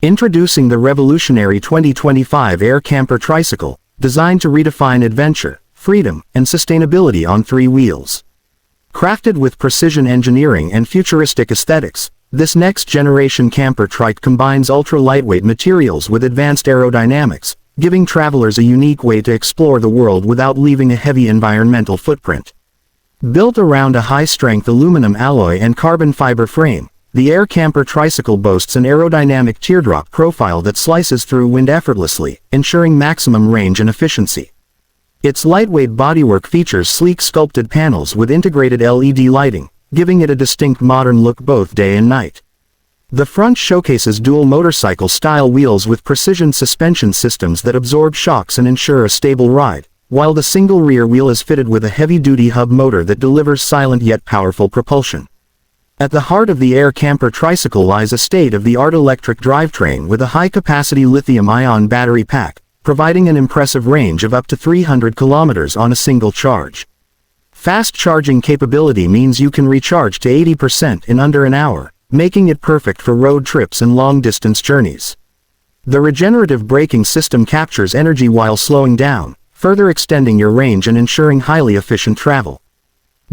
Introducing the revolutionary 2025 Air Camper Tricycle, designed to redefine adventure, freedom, and sustainability on 3 wheels. Crafted with precision engineering and futuristic aesthetics, this next-generation camper trike combines ultra-lightweight materials with advanced aerodynamics, giving travelers a unique way to explore the world without leaving a heavy environmental footprint. Built around a high-strength aluminum alloy and carbon fiber frame, the Air Camper Tricycle boasts an aerodynamic teardrop profile that slices through wind effortlessly, ensuring maximum range and efficiency. Its lightweight bodywork features sleek sculpted panels with integrated LED lighting, giving it a distinct modern look both day and night. The front showcases dual motorcycle-style wheels with precision suspension systems that absorb shocks and ensure a stable ride, while the single rear wheel is fitted with a heavy-duty hub motor that delivers silent yet powerful propulsion. At the heart of the Air Camper Tricycle lies a state-of-the-art electric drivetrain with a high-capacity lithium-ion battery pack, providing an impressive range of up to 300 kilometers on a single charge. Fast charging capability means you can recharge to 80% in under an hour, making it perfect for road trips and long-distance journeys. The regenerative braking system captures energy while slowing down, further extending your range and ensuring highly efficient travel.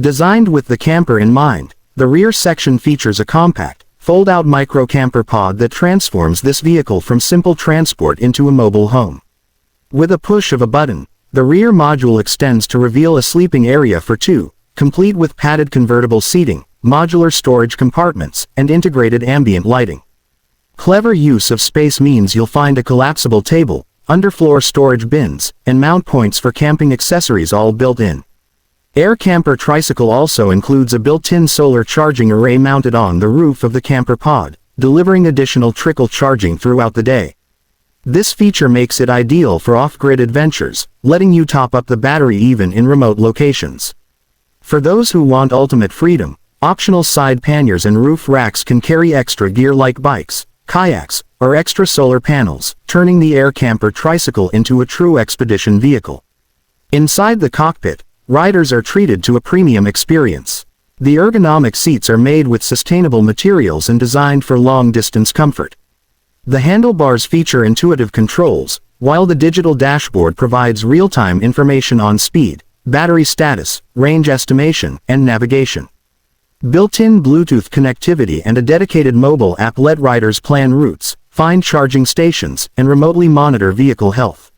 Designed with the camper in mind, the rear section features a compact, fold-out micro-camper pod that transforms this vehicle from simple transport into a mobile home. With a push of a button, the rear module extends to reveal a sleeping area for 2, complete with padded convertible seating, modular storage compartments, and integrated ambient lighting. Clever use of space means you'll find a collapsible table, underfloor storage bins, and mount points for camping accessories all built in. Air Camper Tricycle also includes a built-in solar charging array mounted on the roof of the camper pod, delivering additional trickle charging throughout the day. This feature makes it ideal for off-grid adventures, letting you top up the battery even in remote locations. For those who want ultimate freedom, optional side panniers and roof racks can carry extra gear like bikes, kayaks, or extra solar panels, turning the Air Camper Tricycle into a true expedition vehicle. Inside the cockpit, riders are treated to a premium experience. The ergonomic seats are made with sustainable materials and designed for long-distance comfort. The handlebars feature intuitive controls, while the digital dashboard provides real-time information on speed, battery status, range estimation, and navigation. Built-in Bluetooth connectivity and a dedicated mobile app let riders plan routes, find charging stations, and remotely monitor vehicle health.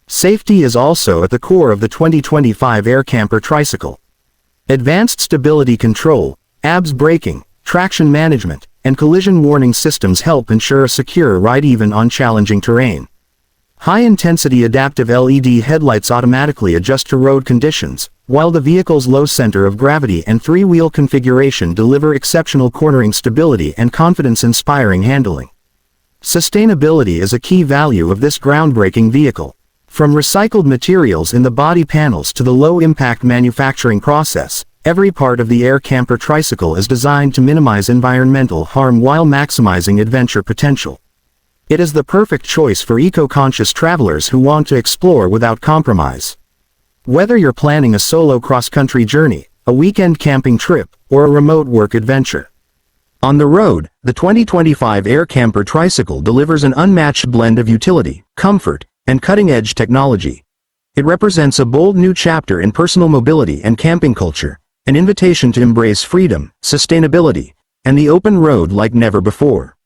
Safety is also at the core of the 2025 Air Camper Tricycle. Advanced stability control, ABS braking, traction management, and collision warning systems help ensure a secure ride even on challenging terrain. High-intensity adaptive LED headlights automatically adjust to road conditions, while the vehicle's low center of gravity and 3-wheel configuration deliver exceptional cornering stability and confidence-inspiring handling. Sustainability is a key value of this groundbreaking vehicle. From recycled materials in the body panels to the low-impact manufacturing process, every part of the Air Camper Tricycle is designed to minimize environmental harm while maximizing adventure potential. It is the perfect choice for eco-conscious travelers who want to explore without compromise. Whether you're planning a solo cross-country journey, a weekend camping trip, or a remote work adventure. On the road, the 2025 Air Camper Tricycle delivers an unmatched blend of utility, comfort, and cutting-edge technology. It represents a bold new chapter in personal mobility and camping culture, an invitation to embrace freedom, sustainability, and the open road like never before.